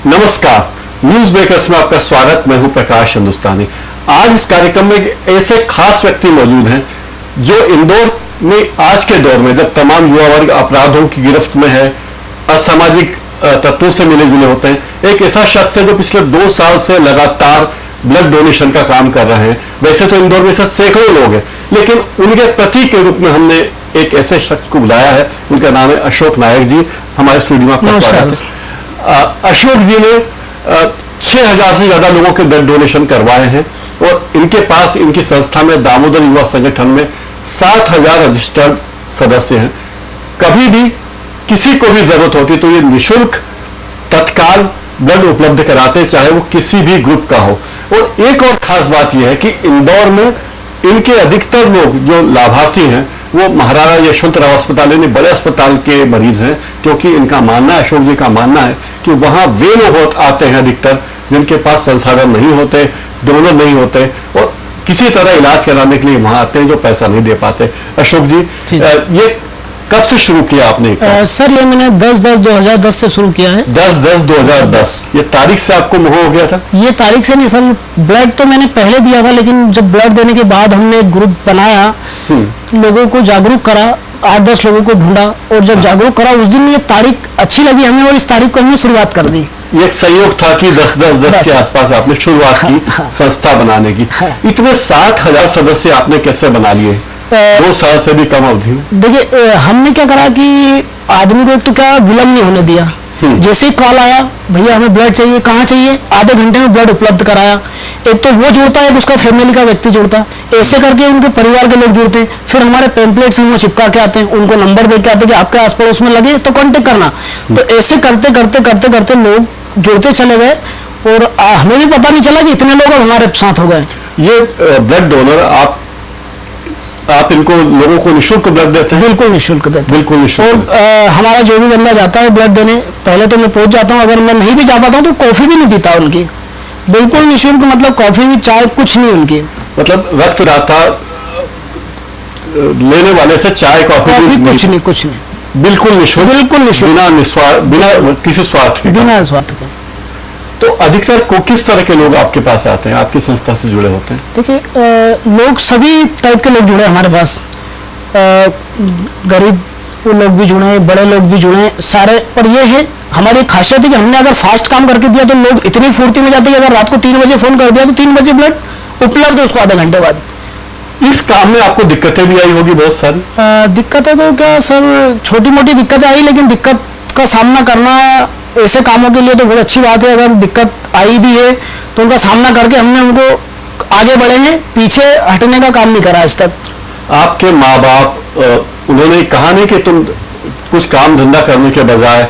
नमस्कार, news breakers में आपका स्वागत। मैं हूं प्रकाश हिंदुस्तानी। आज इस कार्यक्रम में ऐसे खास व्यक्ति मौजूद हैं जो इंदौर में आज के दौर में जब तमाम युवा वर्ग अपराधों की गिरफ्त में है, असामाजिक तत्वों से मिले जुले होते हैं, एक ऐसा शख्स है जो पिछले 2 साल से लगातार ब्लड डोनेशन का काम कर रहे हैं। वैसे तो इंदौर में से सैकड़ों लोग हैं, लेकिन उनके प्रतीक के रूप में हमने एक ऐसे शख्स को बुलाया है। उनका नाम है अशोक नायक जी। हमारे स्टूडियो में आपका स्वागत है। अशोक जी ने 6000 से ज्यादा लोगों के ब्लड डोनेशन करवाए हैं और इनके पास, इनकी संस्था में, दामोदर युवा संगठन में 7000 रजिस्टर्ड सदस्य हैं। कभी भी किसी को भी जरूरत होती तो ये निःशुल्क तत्काल ब्लड उपलब्ध कराते, चाहे वो किसी भी ग्रुप का हो। और एक और खास बात यह है कि इंदौर में इनके अधिकतर लोग जो लाभार्थी हैं वो महाराजा यशवंतराव अस्पताल यानी बड़े अस्पताल के मरीज हैं, क्योंकि इनका मानना है, अशोक जी का मानना है कि वहां वे लोग आते हैं अधिकतर जिनके पास संसाधन नहीं होते, डोनर नहीं होते और किसी तरह इलाज कराने के लिए वहां आते हैं जो पैसा नहीं दे पाते। अशोक जी, ये कब से शुरू किया आपने? सर ये मैंने 10/10/2010 से शुरू किया है। 10/10/2010। ये तारीख से आपको मोह हो गया था? ये तारीख से नहीं सर, ब्लड तो मैंने पहले दिया था, लेकिन जब ब्लड देने के बाद हमने एक ग्रुप बनाया, लोगों को जागरूक करा, 8-10 लोगों को ढूंढा और जब जागरूक करा उस दिन ये तारीख अच्छी लगी हमें और इस तारीख को हमने शुरुआत कर दी। ये एक सहयोग था कि 10/10/10 के आसपास आपने शुरुआत की संस्था बनाने की। इतने 60,000 सदस्य आपने कैसे बना लिए 2 साल से भी कम अवधि में? देखिए, हमने क्या करा कि आदमी को एक तो क्या विलम्ब नहीं होने दिया। जैसे ही कॉल आया, भैया हमें ब्लड चाहिए, कहाँ चाहिए, आधे घंटे में ब्लड उपलब्ध कराया। एक तो वो जुड़ता है, उसका फैमिली का व्यक्ति जुड़ता है, ऐसे करके उनके परिवार के लोग जुड़ते हैं। फिर हमारे पैम्पलेट्स वो चिपका के आते हैं, उनको नंबर दे के आते हैं कि आपके आस पड़ोस में लगे तो कांटेक्ट करना। तो ऐसे करते करते करते करते लोग जुड़ते चले गए और हमें भी पता नहीं चला कि इतने लोग हमारे साथ हो गए। ये ब्लड डोनर आप इनको लोगों को निःशुल्क ब्लड देते हैं? बिल्कुल निःशुल्क देते हैं, बिल्कुल निःशुल्क। और हमारा जो भी बंदा जाता है ब्लड देने, पहले तो मैं पहुंच जाता हूं, अगर मैं नहीं भी जा पाता हूं तो कॉफी भी नहीं पीता उनकी, बिल्कुल निःशुल्क। मतलब कॉफी भी, चाय, कुछ नहीं उनकी। मतलब रक्तदाता लेने वाले से चाय कॉफी कुछ नहीं, बिल्कुल निःशुल्क, बिल्कुल निःशुल्क, बिना किसी स्वार्थ के। बिना स्वार्थ के। तो अधिकतर को किस तरह के लोग आपके पास आते हैं, आपकी संस्था से जुड़े होते हैं? देखिए, लोग सभी टाइप के लोग जुड़े हमारे पास। गरीब लोग भी जुड़े, बड़े लोग भी जुड़े, सारे। पर ये है हमारी खासियत है कि हमने अगर फास्ट काम करके दिया तो लोग इतनी फुर्ती में जाते हैं कि अगर रात को 3 बजे फोन कर दिया तो 3 बजे ब्लड उपलब्ध है उसको आधे घंटे बाद। इस काम में आपको दिक्कतें भी आई होगी बहुत सारी? दिक्कतें तो क्या सर, छोटी मोटी दिक्कतें आई, लेकिन दिक्कत का सामना करना ऐसे कामों के लिए तो बहुत अच्छी बात है। अगर दिक्कत आई भी है तो उनका सामना करके हमने उनको आगे बढ़ेंगे, पीछे हटने का काम नहीं करा आज तक। आपके माँ बाप उन्होंने कहा नहीं कि तुम कुछ काम धंधा करने के बजाय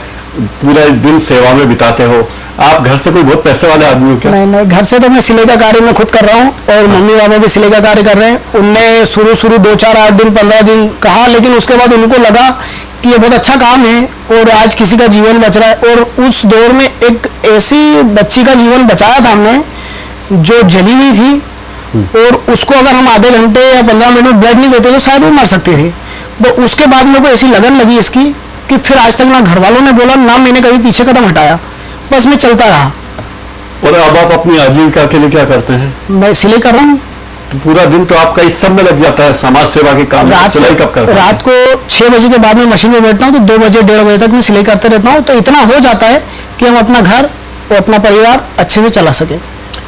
पूरा दिन सेवा में बिताते हो? आप घर से कोई बहुत पैसे वाले आदमी हो क्या? नहीं, घर से तो मैं सिलाई का कार्य मैं खुद कर रहा हूँ और मम्मी पापा भी सिलाई का कार्य कर रहे हैं। उनने शुरू 2, 4, 8 दिन, 15 दिन कहा, लेकिन उसके बाद उनको लगा कि ये बहुत अच्छा काम है और आज किसी का जीवन बच रहा है। और उस दौर में एक ऐसी बच्ची का जीवन बचाया था हमने जो जली हुई थी, और उसको अगर हम आधे घंटे या 15 मिनट में ब्लड नहीं देते तो शायद वो मर सकते थे। तो उसके बाद मेरे को ऐसी लगन लगी इसकी कि फिर आज तक ना घर वालों ने बोला, ना मैंने कभी पीछे कदम हटाया, बस मैं चलता रहा। और अब आप अपनी आजीविका के लिए क्या करते हैं? मैं सिलाई कर रहा हूँ। तो पूरा दिन तो आपका इस सब में लग जाता है, समाज सेवा के काम में। सिलाई कब करते हैं? रात को 6 बजे के बाद में मशीन में बैठता हूँ तो 2 बजे 1:30 बजे तक मैं सिलाई करते रहता हूँ। तो इतना हो जाता है कि हम अपना घर और अपना परिवार अच्छे से चला सके।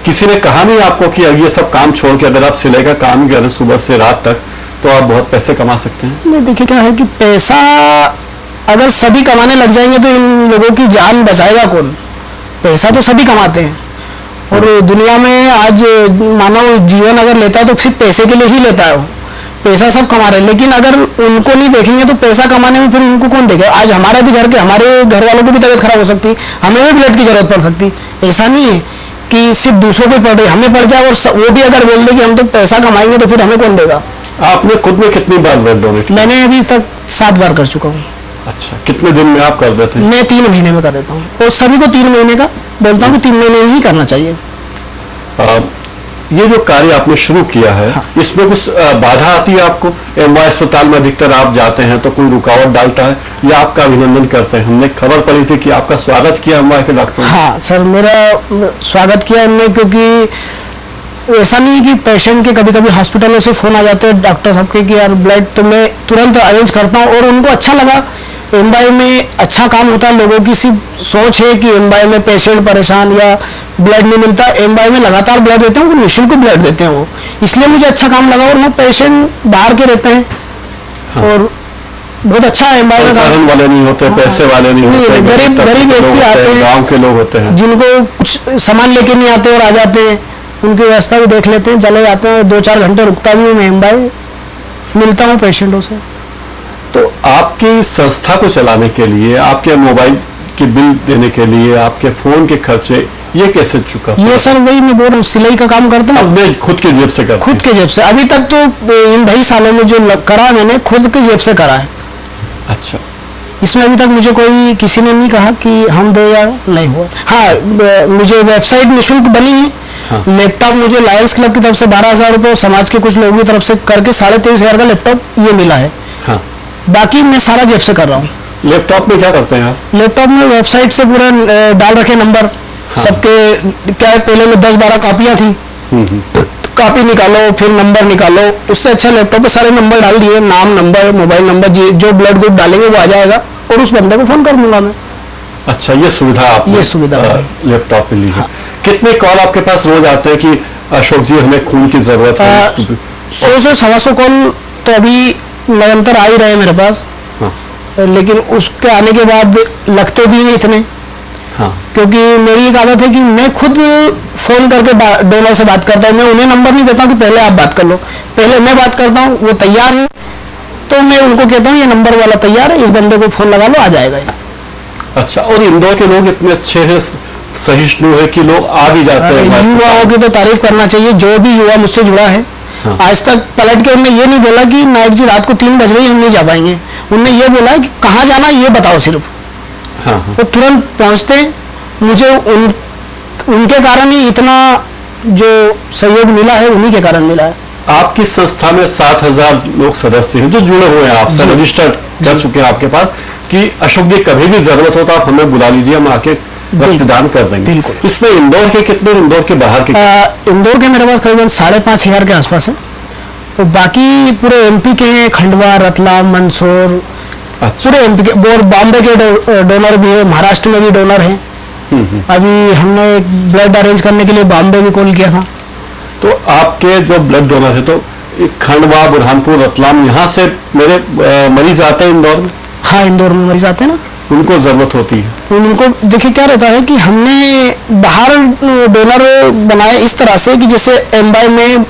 किसी ने कहा नहीं आपको कि ये सब काम छोड़ के अगर आप सिलाई का काम करें सुबह से रात तक तो आप बहुत पैसे कमा सकते हैं? नहीं, देखिए क्या है कि पैसा अगर सभी कमाने लग जाएंगे तो इन लोगों की जान बचाएगा कौन? पैसा तो सभी कमाते हैं और दुनिया में आज मानव जीवन अगर लेता है तो सिर्फ पैसे के लिए ही लेता है। पैसा सब कमा रहे हैं, लेकिन अगर उनको नहीं देखेंगे तो पैसा कमाने में फिर उनको कौन देखेगा? आज हमारे घर वालों की भी तबीयत खराब हो सकती, हमें भी ब्लड की जरूरत पड़ सकती। ऐसा नहीं है कि सिर्फ दूसरों को पड़ रही, हमें पड़ जाए और वो भी अगर बोल दे कि हम तो पैसा कमाएंगे तो फिर हमें कौन देगा? आपने खुद में कितनी बार ब्लड डोनेट? मैंने अभी तक 7 बार कर चुका हूँ। अच्छा, कितने दिन में आप कर देते हैं? मैं 3 महीने में कर देता हूँ और सभी को 3 महीने का बोलता हूँ कि 3 महीने ही करना चाहिए। ये जो कार्य आपने शुरू किया है, हाँ। इसमें कुछ बाधा आती है आपको? एमवाई अस्पताल में अधिकतर आप जाते हैं तो कोई रुकावट डालता है या आपका अभिनंदन करते हैं? हमने खबर पड़ी थी कि आपका स्वागत किया एमवाई के डॉक्टर ने। हाँ सर, मेरा स्वागत किया उन्होंने, क्योंकि ऐसा नहीं कि पेशेंट के कभी कभी हॉस्पिटलों से फ़ोन आ जाते हैं डॉक्टर साहब के कि यार ब्लड, तो मैं तुरंत अरेंज करता हूँ। और उनको अच्छा लगा, एमवाई में अच्छा काम होता है। लोगों की सिर्फ सोच है कि एमवाई में पेशेंट परेशान या ब्लड नहीं मिलता, एमवाई में लगातार ब्लड देते हैं, वो निःशुल्क ब्लड देते हैं वो, इसलिए मुझे अच्छा काम लगा। और वो पेशेंट बाहर के रहते हैं। हाँ। और बहुत अच्छा है एमवाई में। साधन वाले नहीं होते, हाँ, पैसे वाले नहीं होते, गरीब व्यक्ति आते हैं, गाँव के लोग होते हैं, जिनको कुछ सामान लेके नहीं आते और आ जाते हैं, उनकी व्यवस्था भी देख लेते हैं, चले जाते हैं। 2-4 घंटे रुकता भी हूँ मैं एमवाई, मिलता हूँ पेशेंटों से। तो आपकी संस्था को चलाने के लिए, आपके मोबाइल के बिल देने के लिए, आपके फोन के खर्चे, ये कैसे चुका? ये सर वही मैं बोल रहा हूँ, सिलाई का काम करता हूँ अपने खुद के जेब से करते? खुद के जेब से। अभी तक तो इन 2.5 सालों में जो करा मैंने खुद के जेब से करा है। अच्छा। इसमें अभी तक मुझे कोई किसी ने नहीं कहा कि हम दे या नहीं हुआ। हाँ, मुझे वेबसाइट निःशुल्क बनी है। हाँ। लैपटॉप मुझे लायंस क्लब की तरफ से 12,000 रुपये, समाज के कुछ लोगों की तरफ से करके 23,500 का लैपटॉप ये मिला है। हाँ। बाकी मैं सारा जेब से कर रहा हूँ। लैपटॉप में क्या करते हैं आप? लैपटॉप में वेबसाइट से पूरा डाल रखे नंबर। हाँ। सबके क्या है, पहले में 10-12 कापियाँ थी, कापी निकालो फिर नंबर निकालो। उससे अच्छा लैपटॉप पे सारे नंबर डाल दिए, नाम, नंबर, मोबाइल नंबर, जो ब्लड ग्रुप डालेंगे वो आ जाएगा और उस बंदे को फोन कर दूंगा मैं। अच्छा, ये सुविधा आप लैपटॉप पे ली है। हाँ। कितने कॉल आपके पास रोज आते हैं कि अशोक जी हमें खून की जरूरत है? 100 से 125 कॉल तो अभी निरंतर आ ही रहे मेरे पास। हाँ। लेकिन उसके आने के बाद लगते भी नहीं इतने। हाँ। क्योंकि मेरी एक आदत है कि मैं खुद फोन करके डोनर से बात करता हूँ। मैं उन्हें नंबर नहीं देता कि पहले आप बात कर लो, पहले मैं बात करता हूँ। वो तैयार है तो मैं उनको कहता हूँ ये नंबर वाला तैयार है, इस बंदे को फोन लगा लो, आ जाएगा। अच्छा। और इंदौर के लोग इतने अच्छे हैं, सहिष्णु है कि लोग आ भी जाते हैं। युवाओं की तो तारीफ करना चाहिए। जो भी युवा मुझसे जुड़ा है, हाँ। आज तक पलट के उन्होंने ये नहीं बोला कि नायक जी रात को 3 बज रही हम नहीं जा पाएंगे। उनने ये बोला कि कहाँ जाना ये बताओ सिर्फ। हाँ। वो तुरंत पहुंचते। मुझे उनके कारण ही इतना जो सहयोग मिला है, उन्हीं के कारण मिला है। आपकी संस्था में 7,000 लोग सदस्य हैं जो जुड़े हुए हैं, आपसे रजिस्टर्ड कर चुके हैं आपके पास कि अशोक जी कभी भी जरूरत हो तो आप हमें बुला लीजिए, हम आके रक्तदान कर देंगे। इसमें इंदौर के कितने, इंदौर के बाहर के? इंदौर के मेरे पास करीबन 5,500 के आसपास है। और बाकी पूरे एमपी के हैं, खंडवा, रतलाम, मंदसौर। अच्छा। पूरे एमपी के। और बॉम्बे के डोनर भी है, महाराष्ट्र में भी डोनर है। अभी हमने एक ब्लड अरेंज करने के लिए बॉम्बे भी कॉल किया था। तो आपके जो ब्लड डोनर है तो खंडवा, बुरहानपुर, रतलाम, यहाँ से मेरे मरीज आते हैं इंदौर में? हाँ, इंदौर में मरीज आते हैं ना, उनको जरूरत होती है। उनको देखिए क्या रहता है कि हमने बाहर डोनर बनाए इस तरह से कि जैसे एमवाई में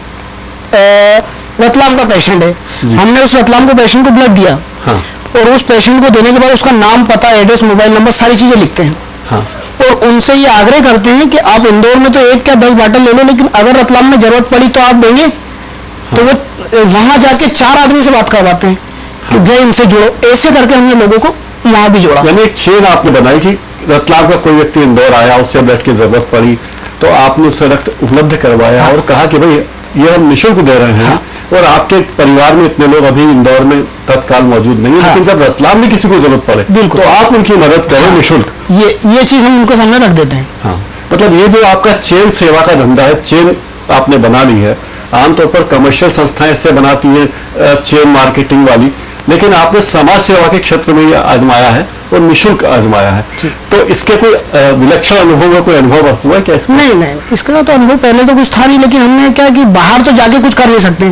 रतलाम का पेशेंट है, हमने उस रतलाम को पेशेंट को ब्लड दिया। हाँ। और उस पेशेंट को देने के बाद उसका नाम, पता, एड्रेस, मोबाइल नंबर, सारी चीजें लिखते हैं। हाँ। और उनसे ये आग्रह करते हैं कि आप इंदौर में तो 1 या 10 बाटल ले लो, लेकिन अगर रतलाम में जरूरत पड़ी तो आप देंगे। हाँ। तो वो वहां जाके 4 आदमी से बात करवाते हैं। हाँ। कि भाई इनसे जुड़ो। ऐसे करके हमने लोगों को वहां भी जोड़ा। यानी एक चेन आपने बनाई कि रतलाम का कोई व्यक्ति इंदौर आया, उससे ब्लड की जरूरत पड़ी तो आपने उसे रक्त उपलब्ध करवाया। हाँ। और कहा कि भाई ये हम निःशुल्क दे रहे हैं। हाँ। और आपके परिवार में इतने लोग अभी इंदौर में तत्काल मौजूद नहीं है। हाँ। लेकिन जब रतलाम में किसी को जरूरत पड़े तो आप उनकी मदद करें। हाँ। निःशुल्क। ये चीज हम उनको सामने रख देते हैं। हाँ। मतलब ये जो आपका चेन सेवा का धंधा है, चेन आपने बना ली है। आमतौर पर कमर्शियल संस्थाएं इससे बनाती है चेन मार्केटिंग वाली, लेकिन आपने समाज सेवा के क्षेत्र में यह आजमाया है और निःशुल्क आजमाया है। तो इसके कोई विलक्षण अनुभव, कोई अनुभव हुआ है क्या इसका? नहीं, इसका तो अनुभव पहले तो कुछ था नहीं, लेकिन हमने क्या कि बाहर तो जाके कुछ कर नहीं सकते।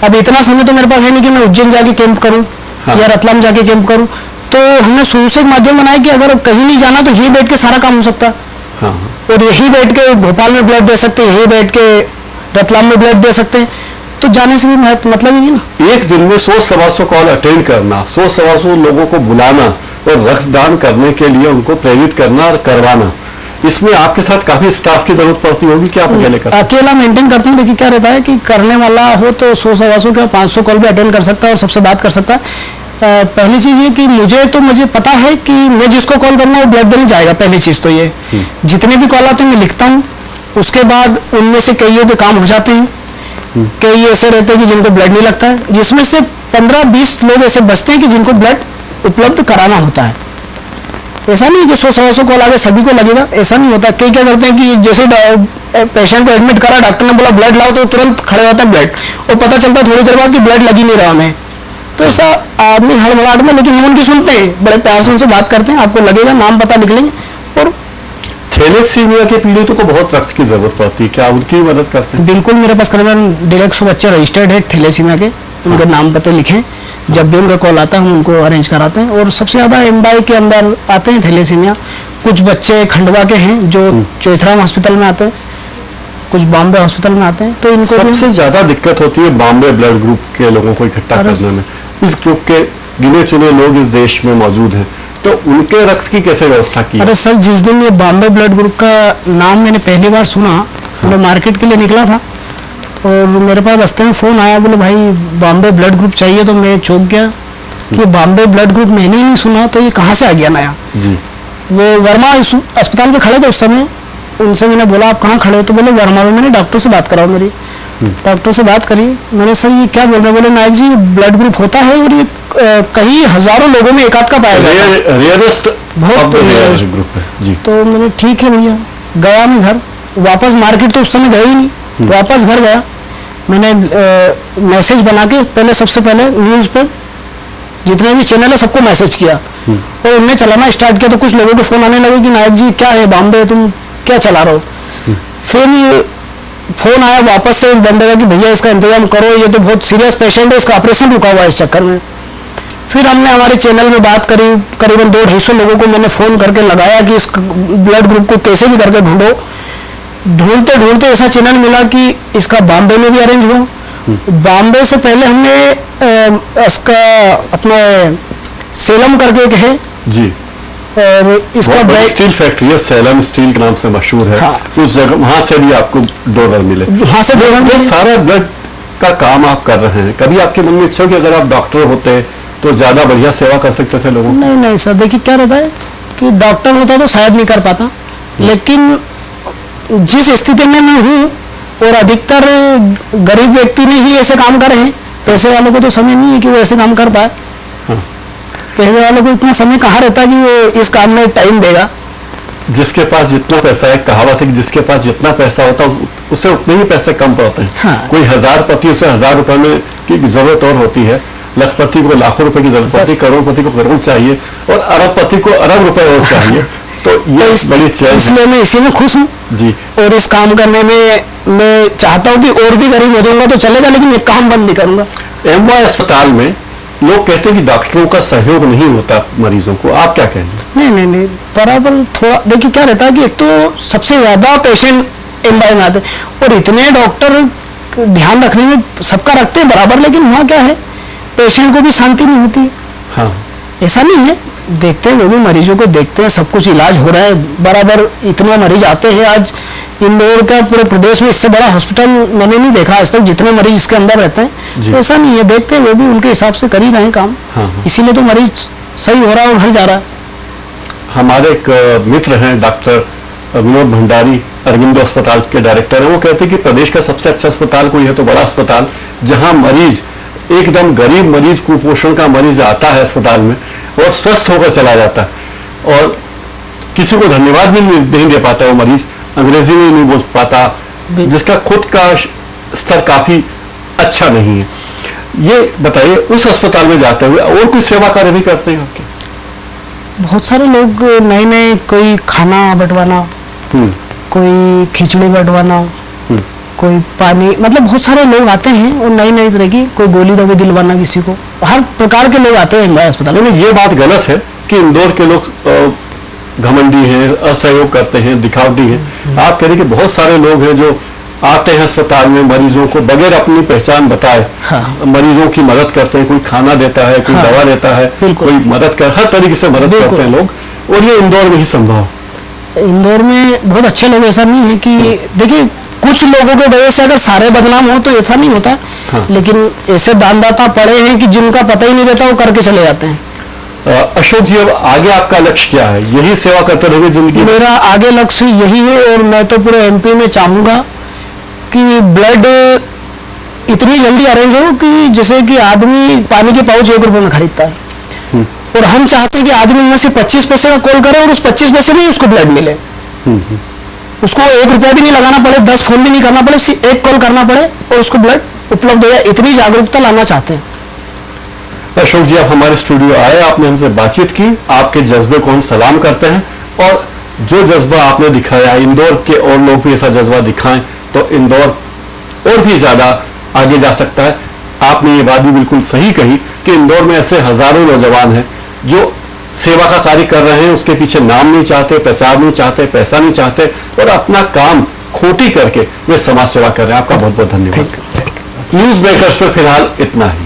अब इतना समय तो मेरे पास है नहीं कि मैं उज्जैन जाके कैंप करूं। हाँ। या रतलाम जाके कैंप करूं। तो हमने शुरू से एक माध्यम बनाया कि अगर कहीं नहीं जाना तो यही बैठ के सारा काम हो सकता है। हाँ। और यही बैठ के भोपाल में ब्लड दे सकते हैं, यही बैठ के रतलाम में ब्लड दे सकते हैं। तो जाने से भी मतलब ही नहीं ना। एक दिन में 100-125 कॉल अटेंड करना, 100-125 लोगों को बुलाना और रक्तदान करने के लिए उनको प्रेरित करना और करवाना, इसमें आपके साथ काफी स्टाफ की जरूरत पड़ती होगी कि आप अकेले करते हैं? अकेला मेंटेन करते हैं। देखिए क्या रहता है कि करने वाला हो तो 100-125 या 500 कॉल भी अटेंड कर सकता है और सबसे बात कर सकता है। पहली चीज ये कि मुझे पता है कि मैं जिसको कॉल करूंगा वो ब्लड देने जाएगा। पहली चीज तो ये, जितने भी कॉल आते हैं मैं लिखता हूँ उसके बाद उनमें से कईयों के काम हो जाते हैं, कई ऐसे रहते हैं कि जिनको ब्लड नहीं लगता है, जिसमें से 15-20 लोग ऐसे बचते हैं कि जिनको ब्लड उपलब्ध कराना होता है। ऐसा नहीं कि 100-125 कॉल आगे सभी को लगेगा, ऐसा नहीं होता। कई क्या करते हैं कि जैसे पेशेंट को एडमिट करा, डॉक्टर ने बोला ब्लड लाओ, तो तुरंत खड़े होते हैं ब्लड, और पता चलता है थोड़ी देर बाद कि ब्लड लग ही नहीं रहा हमें। तो ऐसा आदमी हड़बड़ाहट में, लेकिन हम उनकी सुनते हैं, बड़े प्यार से उनसे बात करते हैं, आपको लगेगा, नाम पता लिख लेंगे। और थैलेसीमिया के पीड़ितों को बहुत रक्त की जरूरत पड़ती है, क्या उनकी मदद करते हैं? बिल्कुल, मेरे पास करीबन 150 बच्चे रजिस्टर्ड है थैलेसीमिया के, उनके नाम पते लिखें, जब भी उनका कॉल आता है हम उनको अरेंज कराते हैं। और सबसे ज़्यादा एमबाई के अंदर आते हैं थैलेसीमिया। कुछ बच्चे खंडवा के हैं जो चौथराम हॉस्पिटल में आते हैं, कुछ बॉम्बे हॉस्पिटल में आते हैं। तो इनको सबसे ज़्यादा दिक्कत होती है बॉम्बे ब्लड ग्रुप के लोगों को इकट्ठा करने में। इस ग्रुप के गिने चुने लोग इस देश में मौजूद हैं, तो उनके रक्त की कैसे व्यवस्था की? अरे सर, जिस दिन ये बॉम्बे ब्लड ग्रुप का नाम मैंने पहली बार सुना, मैं मार्केट के लिए निकला था और मेरे पास रास्ते में फ़ोन आया, बोले भाई बॉम्बे ब्लड ग्रुप चाहिए। तो मैं चौंक गया कि बॉम्बे ब्लड ग्रुप मैंने ही नहीं सुना, तो ये कहाँ से आ गया नया जी। वो वर्मा अस्पताल में खड़े थे उस समय, उनसे मैंने बोला आप कहाँ खड़े हो? तो बोले वर्मा में। मैंने डॉक्टर से बात कराओ मेरी, डॉक्टर से बात करी मैंने, सर ये क्या बोल रहे हैं? बोले नायक जी ब्लड ग्रुप होता है और ये कई हजारों लोगों में एक आध का पाया जाता है, रेयरेस्ट बहुत रेयरेस्ट ग्रुप है जी। तो मैंने ठीक है भैया, गया मैं घर, वापस मार्केट तो उस समय गया ही नहीं, वापस घर गया, मैंने मैसेज बना के पहले, सबसे पहले न्यूज़ पे जितने भी चैनल है सबको मैसेज किया और उनने चलाना स्टार्ट किया। तो कुछ लोगों के फ़ोन आने लगे कि नायक जी क्या है बॉम्बे, तुम क्या चला रहे हो? फिर फ़ोन आया वापस से उस बंदे का कि भैया इसका इंतजाम करो, ये तो बहुत सीरियस पेशेंट है, इसका ऑपरेशन रुका हुआ है इस चक्कर में। फिर हमने हमारे चैनल में बात करी, करीबन 200-250 लोगों को मैंने फ़ोन करके लगाया कि इस ब्लड ग्रुप को कैसे भी करके ढूंढो। ढूंढते ढूंढते ऐसा चैनल मिला कि इसका बॉम्बे में भी अरेंज हुआ। बॉम्बे से पहले हमने इसका अपने सेलम करके एक है जी, और इसका स्टील फैक्ट्री है, सेलम स्टील के नाम से मशहूर है। हाँ। उस जगह वहां से भी आपको डोनर मिले, वहां से डोनर सारा ब्लड का काम आप कर रहे हैं। कभी आपके मन में इच्छा हो कि अगर आप डॉक्टर होते तो ज्यादा बढ़िया सेवा कर सकते थे लोगों? नहीं नहीं सर, देखिए क्या रहता है कि डॉक्टर होता तो शायद नहीं कर पाता, लेकिन जिस स्थिति में मैं हूँ और अधिकतर गरीब व्यक्ति ने ही ऐसे काम करे हैं, पैसे वालों को तो समय नहीं है कि वो ऐसे काम कर पाए। हाँ। पैसे वालों को इतना समय कहाँ रहता है कि वो इस काम में टाइम देगा। जिसके पास जितना पैसा है, कहावत है कि जिसके पास जितना पैसा होता है उसे उतने ही पैसे कम पड़ते हैं। हाँ। कोई 1000पति उसे 1000 रुपए में की जरूरत और होती है, लखपति को लाखों रुपए की जरूरत पड़ती है, करोड़पति को करोड़ चाहिए और अरबपति को अरब रुपए और चाहिए। तो ये बड़ी चैलेंज, इसलिए मैं इसी में खुश हूँ जी। और इस काम करने में मैं चाहता हूँ कि और भी गरीब हो जाऊंगा तो चलेगा, लेकिन ये काम बंद नहीं करूंगा। एमवाई अस्पताल में लोग कहते हैं कि डॉक्टरों का सहयोग नहीं होता मरीजों को, आप क्या कहेंगे? नहीं, बराबर थोड़ा देखिए क्या रहता है कि एक तो सबसे ज्यादा पेशेंट एमवाई में आते हैं और इतने डॉक्टर ध्यान रखने में सबका रखते हैं बराबर, लेकिन वहाँ क्या है पेशेंट को भी शांति नहीं होती। हाँ। ऐसा नहीं है, देखते हैं वो भी मरीजों को देखते हैं, सब कुछ इलाज हो रहा है बराबर, इतने मरीज आते हैं। आज इंदौर का पूरे प्रदेश में इससे बड़ा हॉस्पिटल मैंने नहीं देखा आज तक, जितने मरीज इसके अंदर रहते हैं। तो ऐसा नहीं है, देखते हैं वो भी उनके हिसाब से कर ही रहे हैं काम। हाँ। इसीलिए तो मरीज सही हो रहा है और घर जा रहा है। हमारे एक मित्र हैं डॉक्टर विनोद भंडारी, अरविंदो अस्पताल के डायरेक्टर हैं, वो कहते हैं कि प्रदेश का सबसे अच्छा अस्पताल कोई है तो बड़ा अस्पताल, जहाँ मरीज एकदम गरीब मरीज, कुपोषण का मरीज आता है अस्पताल में और स्वस्थ होकर चला जाता है और किसी को धन्यवाद भी नहीं दे पाता, वो मरीज अंग्रेजी में नहीं बोल पाता, जिसका खुद का स्तर काफी अच्छा नहीं है। ये बताइए, उस अस्पताल में जाते हुए और कोई सेवा कार्य भी करते हैं आपके? बहुत सारे लोग नए नए, कोई खाना बंटवाना, कोई खिचड़ी बंटवाना, कोई पानी, मतलब बहुत सारे लोग आते हैं और नई नई तरह की, कोई गोली दवाई दिलवाना किसी को, हर प्रकार के लोग आते हैं अस्पताल में। ये बात गलत है कि इंदौर के लोग घमंडी हैं, असहयोग करते हैं, दिखावटी हैं। आप कह रहे कि बहुत सारे लोग हैं जो आते हैं अस्पताल में मरीजों को बगैर अपनी पहचान बताए। हाँ। मरीजों की मदद करते हैं, कोई खाना देता है, कोई दवा देता है, कोई मदद कर, हर तरीके से मदद करते हैं लोग, और ये इंदौर में ही संभव। इंदौर में बहुत अच्छे लोग, ऐसा नहीं है कि देखिए कुछ लोगों की वजह से अगर सारे बदनाम हो तो ऐसा नहीं होता। हाँ। लेकिन ऐसे दानदाता पड़े हैं कि जिनका पता ही नहीं रहता वो करके चले जाते हैं। अशोक जी, अब आगे आपका लक्ष्य क्या है? यही सेवा करते रहोगे जिंदगी? मेरा आगे लक्ष्य यही है, और मैं तो पूरे एमपी में चाहूंगा कि ब्लड इतनी जल्दी अरेंज हो कि जैसे कि आदमी पानी के पाउच 1 रुपए में खरीदता है, और हम चाहते हैं कि आदमी यहाँ से 25 पैसे का कॉल करे और उस 25 पैसे में ही उसको ब्लड मिले। उसको 1 रुपया भी नहीं लगाना पड़े, 10 फोन भी नहीं करना पड़े, सिर्फ 1 कॉल करना पड़े और उसको ब्लड उपलब्ध हो जाए। इतनी जागरूकता लाना चाहते हैं। अशोक जी, आप हमारे स्टूडियो आए, आपने हमसे बातचीत की, आपके जज्बे को हम सलाम करते हैं, और जो जज्बा आपने दिखाया, इंदौर के और लोग भी ऐसा जज्बा दिखाएं तो इंदौर और भी ज्यादा आगे जा सकता है। आपने ये बात भी बिल्कुल सही कही कि इंदौर में ऐसे हजारों नौजवान हैं जो सेवा का कार्य कर रहे हैं, उसके पीछे नाम नहीं चाहते, प्रचार नहीं चाहते, पैसा नहीं चाहते, और अपना काम खोटी करके वे समाज सेवा कर रहे हैं। आपका बहुत बहुत धन्यवाद। न्यूज़ मेकर्स में फिलहाल इतना ही।